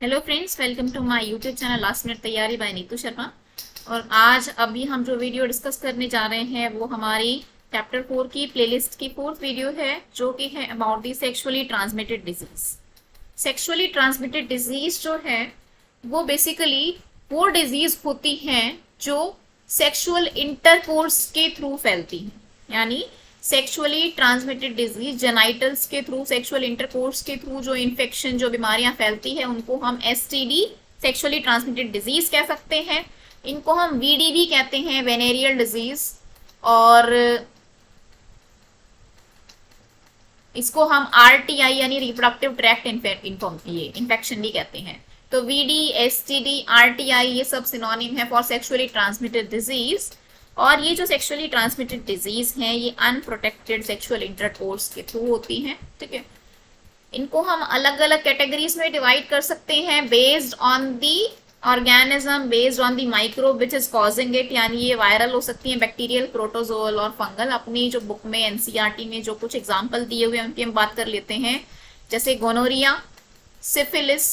Hello friends, welcome to my YouTube channel last minute तैयारी by Neetu Sharma. और आज अभी हम जो वीडियो डिस्कस करने जा रहे हैं वो हमारी चैप्टर 4 की प्लेलिस्ट की फोर्थ वीडियो है, जो कि है about the sexually transmitted disease. Sexually transmitted disease जो है वो बेसिकली वो डिजीज होती हैं जो सेक्सुअल इंटरकोर्स के थ्रू फैलती हैं। यानी सेक्सुअली ट्रांसमिटेड डिजीज जेनाइटल्स के थ्रू, सेक्सुअल इंटरकोर्स के थ्रू जो इन्फेक्शन, जो बीमारियां फैलती है उनको हम एसटीडी, सेक्सुअली ट्रांसमिटेड डिजीज कह सकते हैं। इनको हम वीडीवी कहते हैं, वेनेरियल डिजीज। और इसको हम आरटीआई यानी रिप्रोडक्टिव ट्रैक्ट इन्फेक्शन भी कहते हैं। तो वीडी, एसटीडी, आरटीआई ये सब सिनोनिम है फॉर सेक्सुअली ट्रांसमिटेड डिजीज। और ये जो सेक्सुअली ट्रांसमिटेड डिजीज हैं ये अनप्रोटेक्टेड सेक्सुअल इंटरकोर्स के थ्रू होती हैं। ठीक है, इनको हम अलग अलग कैटेगरीज में डिवाइड कर सकते हैं based on the organism, based on the microbe which is causing it. यानी ये वायरल हो सकती है, बैक्टीरियल, प्रोटोजोअल और फंगल। अपनी जो बुक में एनसीईआरटी में जो कुछ एग्जाम्पल दिए हुए हैं उनकी हम बात कर लेते हैं। जैसे गोनोरिया, सिफिलिस,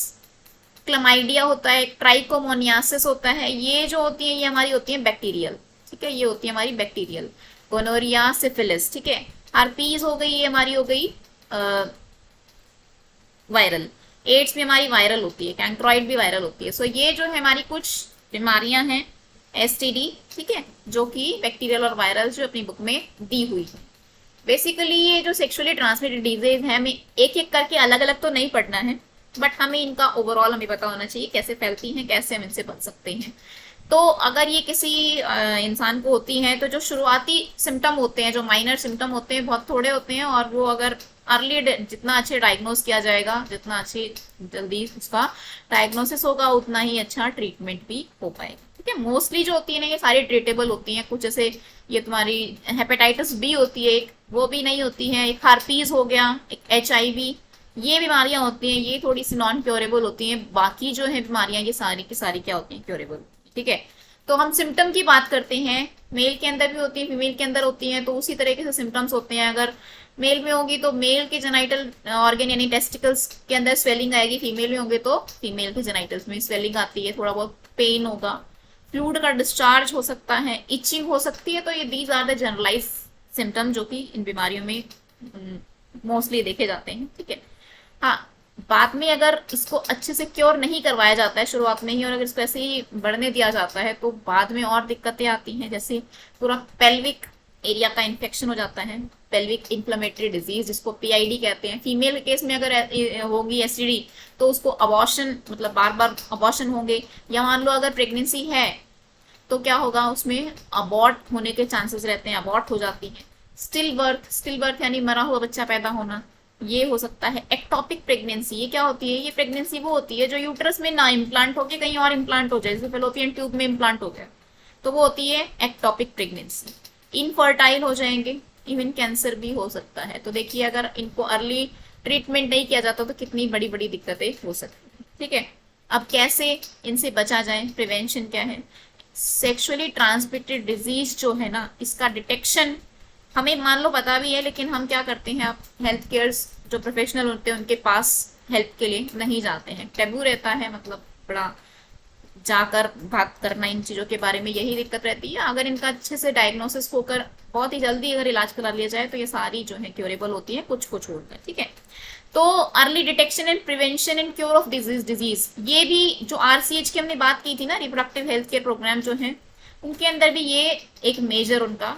क्लमाइडिया होता है, ट्राइकोमोनियासिस होता है। ये जो होती है ये हमारी होती है बैक्टीरियल। ठीक है, ये होती है हमारी बैक्टीरियल, गोनोरिया, सिफिलिस। ठीक है, हार्पीज हो गई, ये हमारी हो गई वायरल। एड्स भी हमारी वायरल होती है, कैंक्रोइड भी वायरल होती है। सो ये जो है हमारी कुछ बीमारियां हैं एसटीडी, ठीक है, जो कि बैक्टीरियल और वायरल जो अपनी बुक में दी हुई है। बेसिकली ये जो सेक्सुअली ट्रांसमिटेड डिजीज है हमें एक एक करके अलग अलग तो नहीं पढ़ना है, बट हमें इनका ओवरऑल हमें पता होना चाहिए कैसे फैलती हैं, कैसे हम इनसे बच सकते हैं। तो अगर ये किसी इंसान को होती हैं तो जो शुरुआती सिम्टम होते हैं, जो माइनर सिम्टम होते हैं, बहुत थोड़े होते हैं। और वो अगर अर्ली, जितना अच्छे डायग्नोस किया जाएगा, जितना अच्छी जल्दी उसका डायग्नोसिस होगा, उतना ही अच्छा ट्रीटमेंट भी हो पाएगा। ठीक है, मोस्टली जो होती है ना ये सारी ट्रीटेबल होती हैं। कुछ जैसे ये तुम्हारी हेपेटाइटिस बी होती है एक, वो भी नहीं होती है। एक हार्पीज हो गया, एक एचआईवी, ये बीमारियां होती हैं, ये थोड़ी सी नॉन क्योरेबल होती हैं। बाकी जो है बीमारियां ये सारी की सारी क्या होती हैं, क्योरेबल। ठीक है, तो हम सिम्टम की बात करते हैं। मेल के अंदर भी होती है, फीमेल के अंदर होती है, तो उसी तरीके से सिम्टम्स होते हैं। अगर मेल में होगी तो मेल के जेनाइटल ऑर्गन यानी टेस्टिकल्स के अंदर स्वेलिंग आएगी, फीमेल में होंगे तो फीमेल के जेनाइटल्स में स्वेलिंग आती है, थोड़ा बहुत पेन होगा, फ्लूइड का डिस्चार्ज हो सकता है, इचिंग हो सकती है। तो ये these are the generalise symptom जो कि इन बीमारियों में मोस्टली देखे जाते हैं। ठीक है, हाँ, बाद में अगर इसको अच्छे से क्योर नहीं करवाया जाता है शुरुआत में ही, और अगर इसको ऐसे ही बढ़ने दिया जाता है तो बाद में और दिक्कतें आती हैं। जैसे पूरा पेल्विक एरिया का इन्फेक्शन हो जाता है, पेल्विक इन्फ्लेमेटरी डिजीज जिसको पीआईडी कहते हैं। फीमेल केस में अगर होगी एसटीडी तो उसको अबॉर्शन, मतलब बार बार अबॉर्शन होंगे। या मान लो अगर प्रेगनेंसी है तो क्या होगा, उसमें अबॉर्ट होने के चांसेस रहते हैं, अबॉर्ट हो जाती है। स्टिल बर्थ, स्टिल बर्थ यानी मरा हुआ बच्चा पैदा होना, ये हो सकता है। एक्टोपिक प्रेगनेंसी, ये क्या होती है, ये प्रेगनेंसी वो होती है जो यूट्रस में ना इम्प्लांट होके कहीं और इम्प्लांट हो जाए, जैसे फेलोपियन ट्यूब में इम्प्लांट हो गया, तो वो होती है एक्टोपिक प्रेगनेंसी। इनफर्टाइल हो जाएंगे, इवन कैंसर भी हो सकता है। तो देखिए अगर इनको अर्ली ट्रीटमेंट नहीं किया जाता तो कितनी बड़ी बड़ी दिक्कतें हो सकती है। ठीक है, अब कैसे इनसे बचा जाए, प्रिवेंशन क्या है। सेक्सुअली ट्रांसमिटेड डिजीज जो है ना, इसका डिटेक्शन हमें मान लो पता भी है, लेकिन हम क्या करते हैं, आप हेल्थ केयर जो प्रोफेशनल होते हैं उनके पास हेल्प के लिए नहीं जाते हैं। टैबू रहता है, मतलब बड़ा जाकर बात करना इन चीज़ों के बारे में, यही दिक्कत रहती है। अगर इनका अच्छे से डायग्नोसिस होकर बहुत ही जल्दी अगर इलाज करा लिया जाए तो ये सारी जो है क्योरेबल होती है, कुछ को छोड़कर। ठीक है, तो early detection and prevention and cure of disease, ये भी जो आरसीएच की हमने बात की थी ना, रिप्रोडक्टिव हेल्थ केयर प्रोग्राम जो है, उनके अंदर भी ये एक मेजर उनका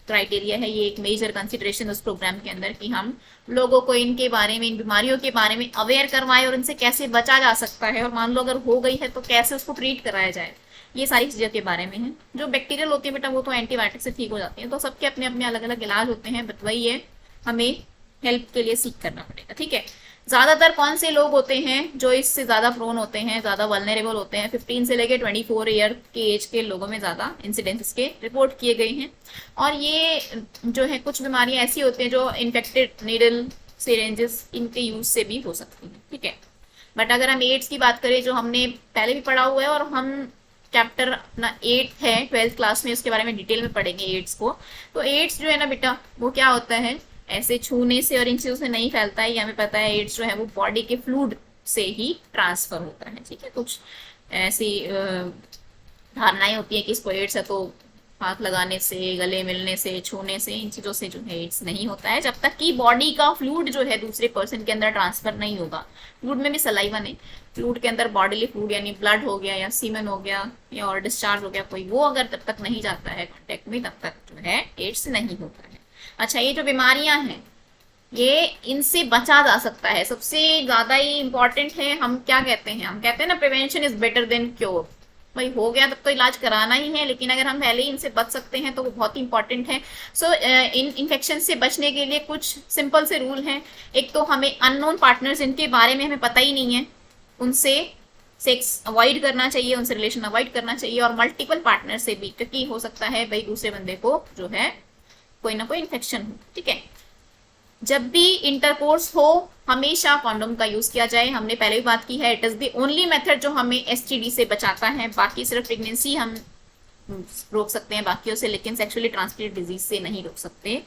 क्राइटेरिया है, ये एक मेजर कंसिडरेशन उस प्रोग्राम के अंदर कि हम लोगों को इनके बारे में, इन बीमारियों के बारे में अवेयर करवाएं और इनसे कैसे बचा जा सकता है। और मान लो अगर हो गई है तो कैसे उसको ट्रीट कराया जाए, ये सारी चीज़ों के बारे में है। जो बैक्टीरियल होती है बेटा वो तो एंटीबायोटिक से ठीक हो जाती है। तो सबके अपने अपने अलग अलग इलाज होते हैं, बट वही है, हमें हेल्प के लिए सीख करना पड़ेगा। ठीक है, ज्यादातर कौन से लोग होते हैं जो इससे ज्यादा प्रोन होते हैं, ज्यादा वल्नरेबल होते हैं, 15 से लेके 24 ईयर के एज के लोगों में ज्यादा इंसिडेंस के रिपोर्ट किए गए हैं। और ये जो है कुछ बीमारियां ऐसी होती हैं जो इन्फेक्टेड नीडल, सिरेंजेस, इनके यूज से भी हो सकती हैं। ठीक है, बट अगर हम एड्स की बात करें जो हमने पहले भी पढ़ा हुआ है, और हम चैप्टर अपना 8 है 12th क्लास में, उसके बारे में डिटेल में पढ़ेंगे एड्स को। तो एड्स जो है ना बेटा, वो क्या होता है, ऐसे छूने से और इन चीजों से नहीं फैलता है, ये हमें पता है। एड्स जो है वो बॉडी के फ्लूइड से ही ट्रांसफर होता है। ठीक है, कुछ ऐसी धारणाएं होती है कि इसको एड्स है तो हाथ लगाने से, गले मिलने से, छूने से, इन चीजों से जो है एड्स नहीं होता है, जब तक कि बॉडी का फ्लूइड जो है दूसरे पर्सन के अंदर ट्रांसफर नहीं होगा। फ्लूइड में भी सलाइवा नहीं, फ्लूइड के अंदर बॉडीली फ्लूइड यानी ब्लड हो गया या सीमन हो गया या और डिस्चार्ज हो गया कोई, वो अगर तब तक नहीं जाता है कॉन्टेक्ट में, तब तक जो है एड्स नहीं होता है। अच्छा, ये जो बीमारियां हैं ये इनसे बचा जा सकता है, सबसे ज्यादा ही इंपॉर्टेंट है। हम क्या कहते हैं, हम कहते हैं ना prevention is better than cure. भाई हो गया तब तो इलाज कराना ही है, लेकिन अगर हम पहले ही इनसे बच सकते हैं तो वो बहुत ही इंपॉर्टेंट है। सो इन इन्फेक्शन से बचने के लिए कुछ सिंपल से रूल हैं। एक तो हमें अननोन पार्टनर्स जिनके बारे में हमें पता ही नहीं है उनसे सेक्स अवॉइड करना चाहिए, उनसे रिलेशन अवॉइड करना चाहिए, और मल्टीपल पार्टनर से भी, क्योंकि हो सकता है भाई दूसरे बंदे को जो है कोई ना कोई इन्फेक्शन हो। ठीक है, जब भी इंटरकोर्स हो हमेशा कॉन्डोम का यूज किया जाए। हमने पहले भी बात की है, it is the only method जो हमें एसटीडी से बचाता है। बाकी सिर्फ प्रेगनेंसी हम रोक सकते हैं बाकियों से, लेकिन सेक्सुअली ट्रांसमिटेड डिजीज से नहीं रोक सकते।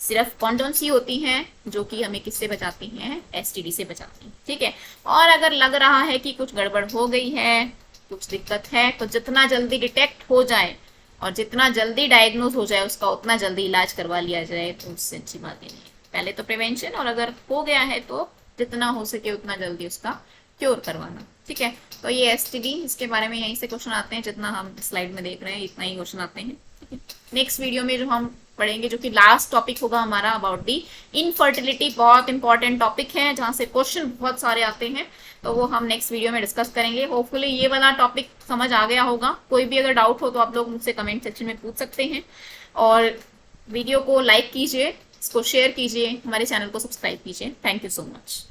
सिर्फ कॉन्डोम्स ही होती हैं जो कि हमें किससे बचाती हैं, एसटीडी से बचाती हैं। ठीक है, और अगर लग रहा है कि कुछ गड़बड़ हो गई है, कुछ दिक्कत है, तो जितना जल्दी डिटेक्ट हो जाए और जितना जल्दी डायग्नोज हो जाए उसका उतना जल्दी इलाज करवा लिया जाए, तो उससे अच्छी बात ही नहीं है। पहले तो प्रिवेंशन, और अगर हो गया है तो जितना हो सके उतना जल्दी उसका क्योर करवाना। ठीक है, तो ये एसटीडी, इसके बारे में यहीं से क्वेश्चन आते हैं, जितना हम स्लाइड में देख रहे हैं इतना ही क्वेश्चन आते हैं। नेक्स्ट वीडियो में जो हम पढ़ेंगे, जो कि लास्ट टॉपिक होगा हमारा, अबाउट दी इनफर्टिलिटी, बहुत इंपॉर्टेंट टॉपिक है जहां से क्वेश्चन बहुत सारे आते हैं, तो वो हम नेक्स्ट वीडियो में डिस्कस करेंगे। होपफुली ये वाला टॉपिक समझ आ गया होगा। कोई भी अगर डाउट हो तो आप लोग मुझसे कमेंट सेक्शन में पूछ सकते हैं, और वीडियो को लाइक कीजिए, इसको शेयर कीजिए, हमारे चैनल को सब्सक्राइब कीजिए। Thank you so much.